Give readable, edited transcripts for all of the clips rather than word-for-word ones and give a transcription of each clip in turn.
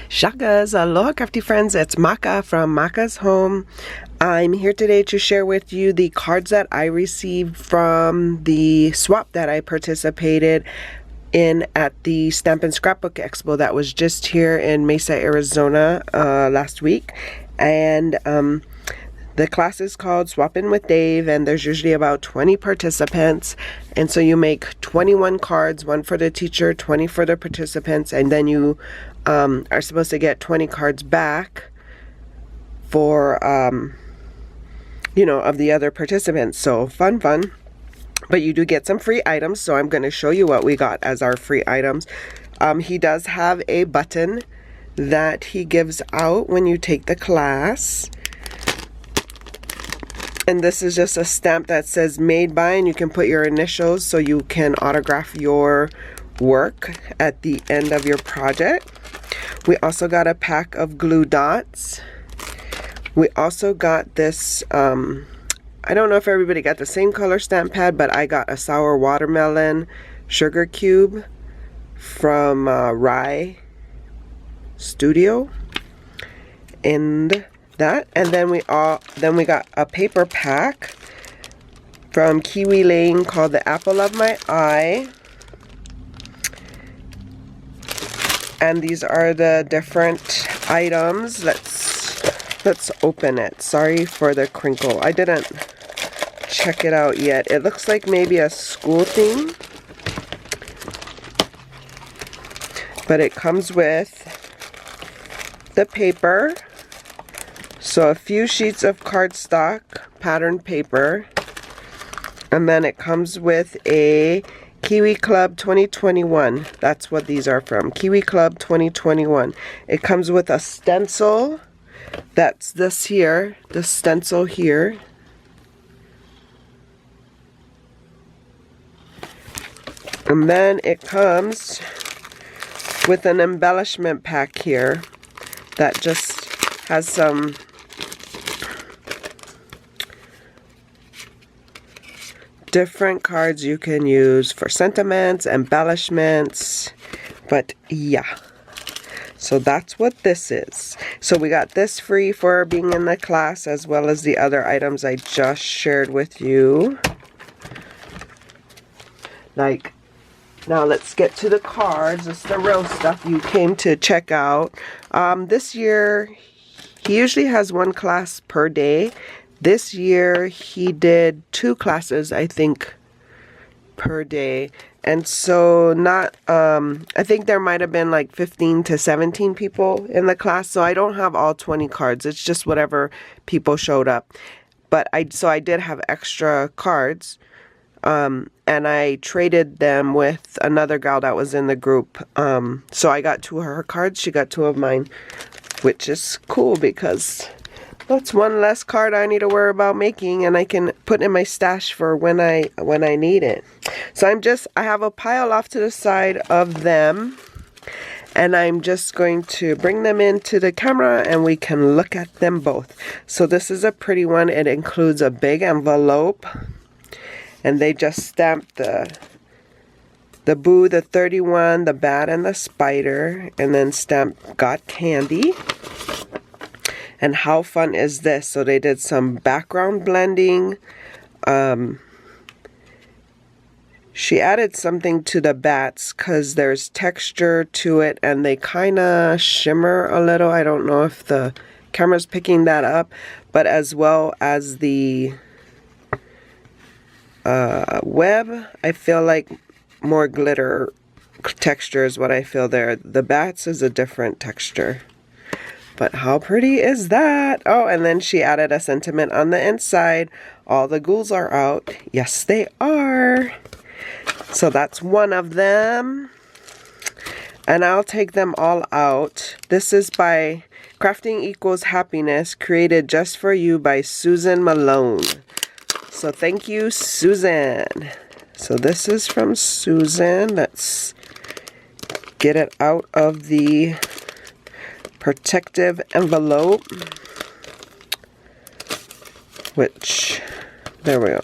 Shakas, aloha crafty friends, it's Maka from Makaz Home. I'm here today to share with you the cards that I received from the swap that I participated in at the Stampin' Scrapbook Expo that was just here in Mesa, Arizona last week. And the class is called Swappin with Dave, and there's usually about 20 participants. And so you make 21 cards, one for the teacher, 20 for the participants, and then you are supposed to get 20 cards back for, of the other participants. So fun. But you do get some free items, so I'm going to show you what we got as our free items. He does have a button that he gives out when you take the class. And this is just a stamp that says made by, and you can put your initials so you can autograph your work at the end of your project. We also got a pack of glue dots. We also got this, I don't know if everybody got the same color stamp pad, but I got a sour watermelon sugar cube from Rye Studio. And that, and then we got a paper pack from Kiwi Lane called the Apple of My Eye. And these are the different items. Let's open it. Sorry for the crinkle. I didn't check it out yet. It looks like maybe a school theme. But it comes with the paper. So a few sheets of cardstock patterned paper. And then it comes with a Kiwi Club 2021. That's what these are from. Kiwi Club 2021. It comes with a stencil. That's this here. The stencil here. And then it comes with an embellishment pack here that just has some different cards you can use for sentiments, embellishments, but yeah. So that's what this is. So we got this free for being in the class, as well as the other items I just shared with you. Now let's get to the cards. It's the real stuff you came to check out. This year, he usually has one class per day. This year he did 2 classes, I think, per day. And so I think there might have been like 15 to 17 people in the class. So I don't have all 20 cards. It's just whatever people showed up. But I did have extra cards. And I traded them with another gal that was in the group. So I got 2 of her cards. She got 2 of mine, which is cool because that's one less card I need to worry about making, and I can put in my stash for when I need it. So I have a pile off to the side of them, and I'm just going to bring them into the camera and we can look at them both. So this is a pretty one. It includes a big envelope, and they just stamped the Boo, the 31, the Bat, and the Spider, and then stamped Got Candy. And how fun is this? So they did some background blending. She added something to the bats because there's texture to it and they kind of shimmer a little. I don't know if the camera's picking that up, but as well as the web, I feel like more glitter texture is what I feel there. The bats is a different texture. But how pretty is that? Oh, and then she added a sentiment on the inside. All the ghouls are out. Yes, they are. So that's one of them. And I'll take them all out. This is by Crafting Equals Happiness, created just for you by Susan Malone. So thank you, Susan. So this is from Susan. Let's get it out of the protective envelope, which, there we go.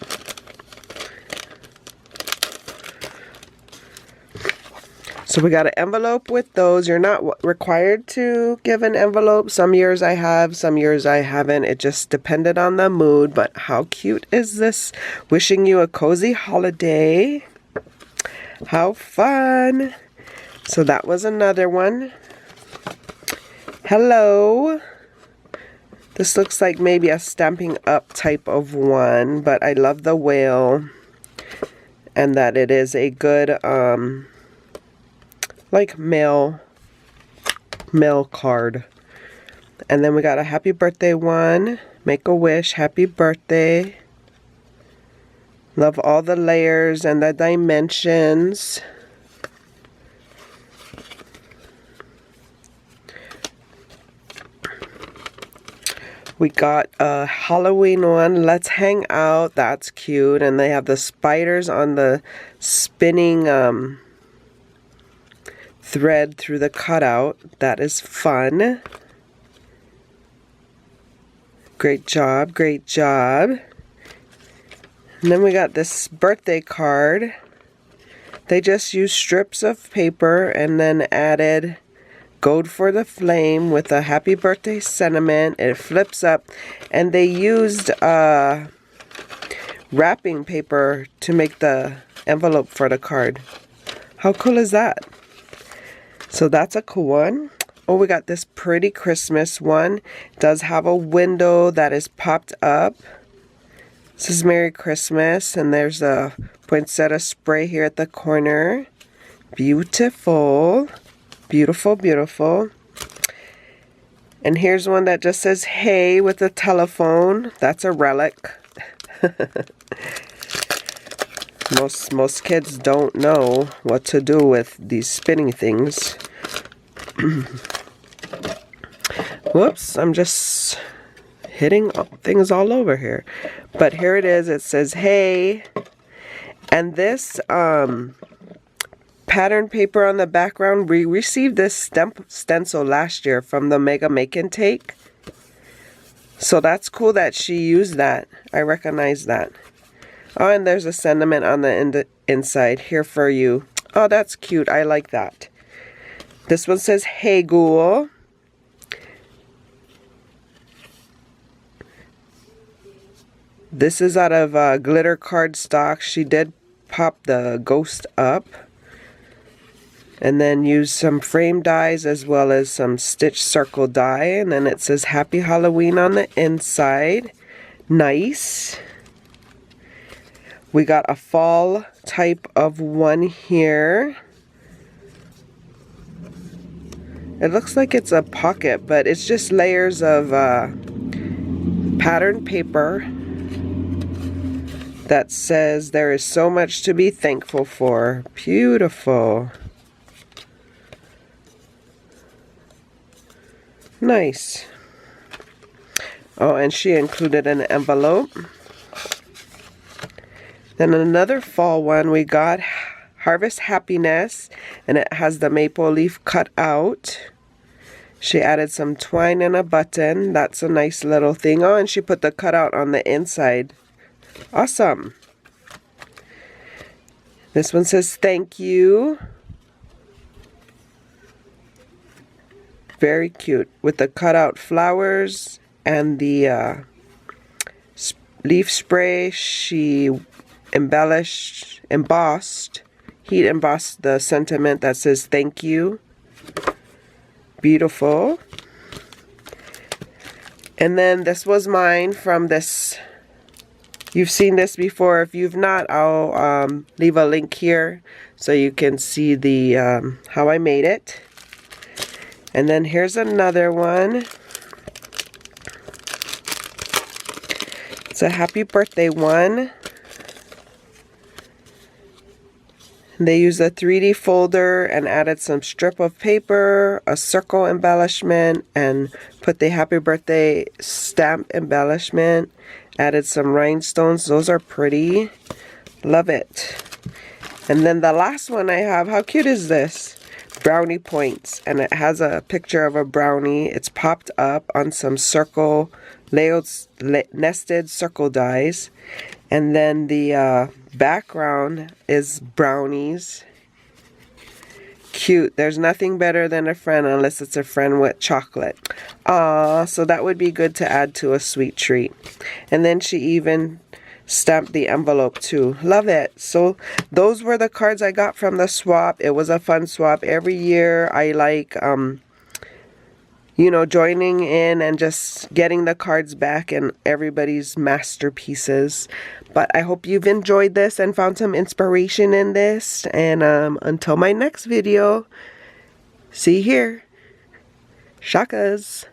So we got an envelope with those. You're not required to give an envelope. Some years I have, some years I haven't. It just depended on the mood. But how cute is this? Wishing you a cozy holiday. How fun. So that was another one. Hello. This looks like maybe a Stampin' Up type of one. But I love the whale. And that it is a good like mail card. And then we got a happy birthday one. Make a wish, happy birthday. Love all the layers and the dimensions. We got a Halloween one, let's hang out. That's cute. And they have the spiders on the spinning thread through the cutout. That is fun. Great job, great job. And then we got this birthday card. They just used strips of paper and then added gold for the flame with a happy birthday sentiment. It flips up, and they used wrapping paper to make the envelope for the card. How cool is that? So that's a cool one. Oh, we got this pretty Christmas one. It does have a window that is popped up. This is Merry Christmas, and there's a poinsettia spray here at the corner. Beautiful. Beautiful, beautiful. And here's one that just says hey with a telephone. That's a relic. Most kids don't know what to do with these spinning things. Whoops, I'm just hitting things all over here. But here it is. It says hey. And this pattern paper on the background, we received this stencil last year from the Mega Make and Take. So that's cool that she used that. I recognize that. Oh, and there's a sentiment on the inside. Here for you. Oh, that's cute. I like that. This one says, hey, ghoul. This is out of glitter cardstock. She did pop the ghost up. And then use some frame dies as well as some stitch circle die. And then it says Happy Halloween on the inside. Nice. We got a fall type of one here. It looks like it's a pocket, but it's just layers of pattern paper that says there is so much to be thankful for. Beautiful. Nice. Oh, and she included an envelope. Then another fall one we got, Harvest Happiness, and it has the maple leaf cut out. She added some twine and a button. That's a nice little thing. Oh, and she put the cutout on the inside. Awesome. This one says thank you. Very cute with the cutout flowers and the leaf spray. She embossed the sentiment that says thank you. Beautiful. And then this was mine from this. You've seen this before. If you've not, I'll leave a link here so you can see the how I made it. And then here's another one. It's a happy birthday one. They used a 3D folder and added some strip of paper, a circle embellishment, and put the happy birthday stamp embellishment. Added some rhinestones. Those are pretty. Love it. And then the last one I have, how cute is this? Brownie points. And it has a picture of a brownie. It's popped up on some circle, nested circle dies. And then the background is brownies. Cute. There's nothing better than a friend unless it's a friend with chocolate. So that would be good to add to a sweet treat. And then she even stamped the envelope too. Love it. So those were the cards I got from the swap. It was a fun swap. Every year I like you know, joining in and just getting the cards back and everybody's masterpieces. But I hope you've enjoyed this and found some inspiration in this. And until my next video, see you here. Shakas.